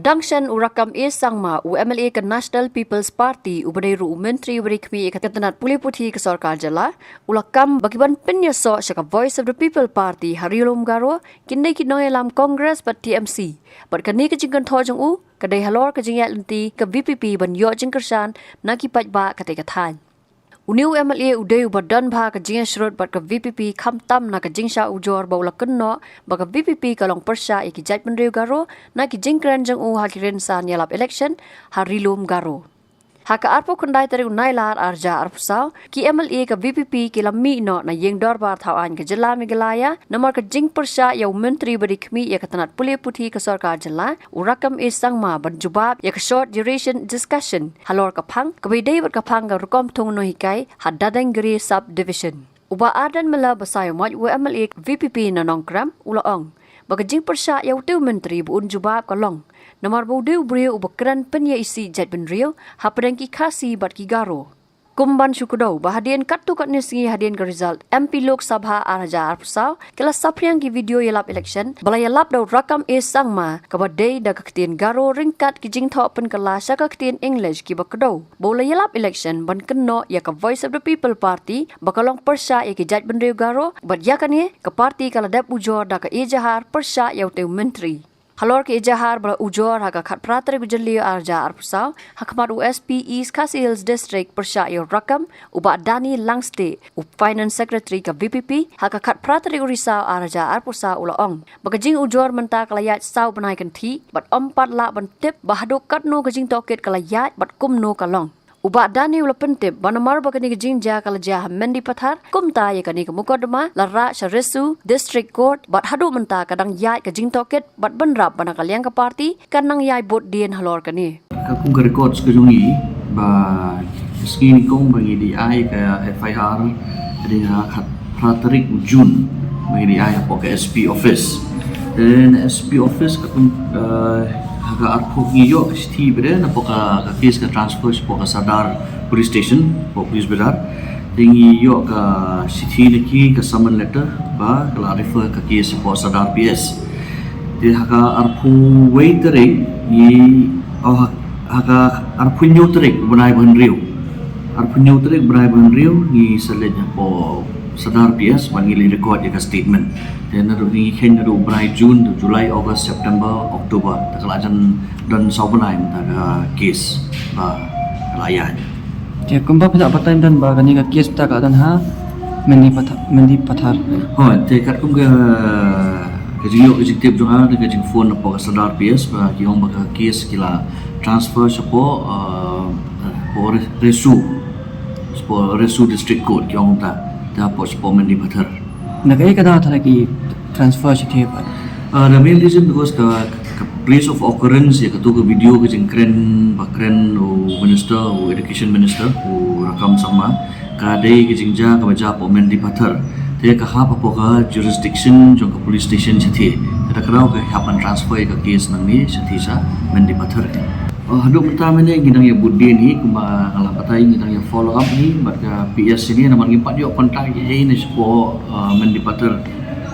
Dangshan Rakkam sangma UMLA ke National People's Party ubadairu menteri berikmi ketenat pulih putih ke Sarkar Jala ulakam bagiban penyeso syaka Voice of the People Party Harilom Garo kindai kinoi lam Congress pat TMC berkani ke jingkan thojong kadai halor ke Ïaid lenti ke VPP ban yo jingkersan naki pajba kate kathan Uniu MLA udai ubadan bha ke Ïaid shrut bat ke VPP kham tam na ke Jingsha Ujor baula Kumno ba ke VPP kalong Pyrshah iki Ïaid penriu Garo na ki jingkran jang hakirin san yalap election Harilom Garo Haka arpo kundai tari unailar arja arpusau ki MLA ke VPP ki lammi no na yeng dorbar thawan ke jela Meghalaya nomor ke jing Pyrshah ya menteri berikmi ya ketenat pulih putih ke Sarkar Jela Rakkam sangma berjubab ya ke short duration discussion halor kapang ke bidai berkapang ke Rakkam thong no hikai haddadang geri subdivision uba adan mela basayo maj MLA VPP na nongkram ulaong bagi jing Pyrshah ya utu menteri buun jubab kalong Nomor baudu beriu ubakran penya isi Ïaid benriu hapadang ki khasi bat ki Garo. Kumban syukudau bahadian katu kat nisi hadian ke result MP Lok Sabha araja arpusau kala sapriang ki video yalap election balaya lap dau Rakkam sangma kabadai da kaktian Garo ringkat ki jingtho pen kala syaka kaktian English ki bakadau. Bola yalap election ban kenno ya ka Voice of the People Party bakalong Pyrshah ya ki Ïaid benriu Garo bat yakane ke parti kala dep Ujor da ka Ejahar Pyrshah ya uteu menteri. Halor ke Ejahar bala Ujor haka khat pratari gujali arja arpusau hakmat USP East Khasi Hills District Pyrshah yo Rakkam uba Dani Langste Finance Secretary ke VPP haka khat pratari urisau arja arpusau ulaong bagajing Ujor menta kalayat sau Bnai kanthi bat ompat la bantip bahado katno gajing toket kalayat bat Kumno kalong Uba Dani ula pentip banamar bagani ke jingja kalajah mendi pathar kumta ya kani ke mukodama lara Sharesu District Court bat hadu menta kadang Ïaid ke jing toket bat benrap bana kaliang ke parti kanang Ïaid bot dien halor kani Kakung ke record sekejungi ba skin kong bagi di ai ke FIR di hak praterik Jun bagi di ai apa ke SP office dan SP office kakung Haga arpo ngiyo sti bere na poka case ka transfer poka sadar police station police bedar dingi yo ka city neki ka summon letter ba kala refer ka case po sadar PS de haga arpo waitering ni haga arpo nyotrek Bnai Banriu arpo nyotrek Bnai Banriu ni selenya po sadar PS mangili record ya ka statement dan ada ni hen ada Bnai Jun, Julai, Ogos, September, Oktober. Takalajan dan Saubnai mentaga case ba Ïaid. Dia kumpa pada apa time dan ba kani ka case ta ka dan ha mendi pathar. Oh, tekat kum ke jingyo Jingtip jonga de jing phone apa sadar PS ba ki hom ba case kila transfer sapo por resu district court ki hom ta po sapo mendi pathar. Nagai kada thara ki transfer sithi ba the main reason because the place of occurrence ya ketu ke video ke jingkren bakren minister education minister Rakkam sama kadai ke jingja ke baja pomen di pathar te ka ha pa ka jurisdiction jong ke police station sithi ta krau ke hapan transfer ke case nang ni sithi sa men di pathar hadu pertama ni ngidang ya budde ni kuma ngalah patai ngidang ya follow up ni barka PS ini namang impat yo kontak ye ni sepo men di pathar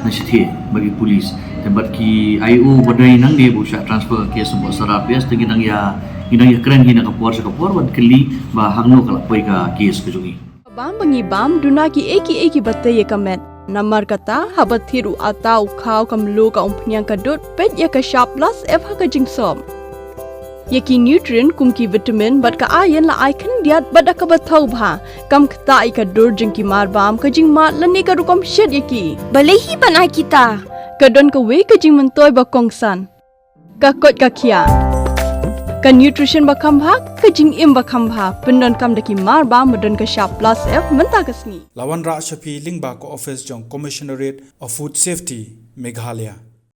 na sithi bagi polis tempat ki IO badai nang dia busha transfer kes semua sarapias ngidang ya keren hina kapor wan keli ba hangno kala poi ka kes kejungi bam bangi bam duna ki eki batte ye kamet namar kata habat thiru atau khau kamlu ka umpnyang ka dot pet ya ka sharp plus f ha ka jingsom yaki nutrient kumki vitamin bat ka iron la icon diat bada ka bathau bha kam khta I ka dur jingki mar bam ka jing mat lani ka rukom shed yaki balehi banai kita ka don ka we ka jing mentoy ba kongsan ka kot ka khia ka nutrition ba kham bha ka jing im ba kham bha pendon kam daki mar bam modon ka sharp plus f menta ka sngi lawan ra shapi lingba ko office jong commissionerate of food safety Meghalaya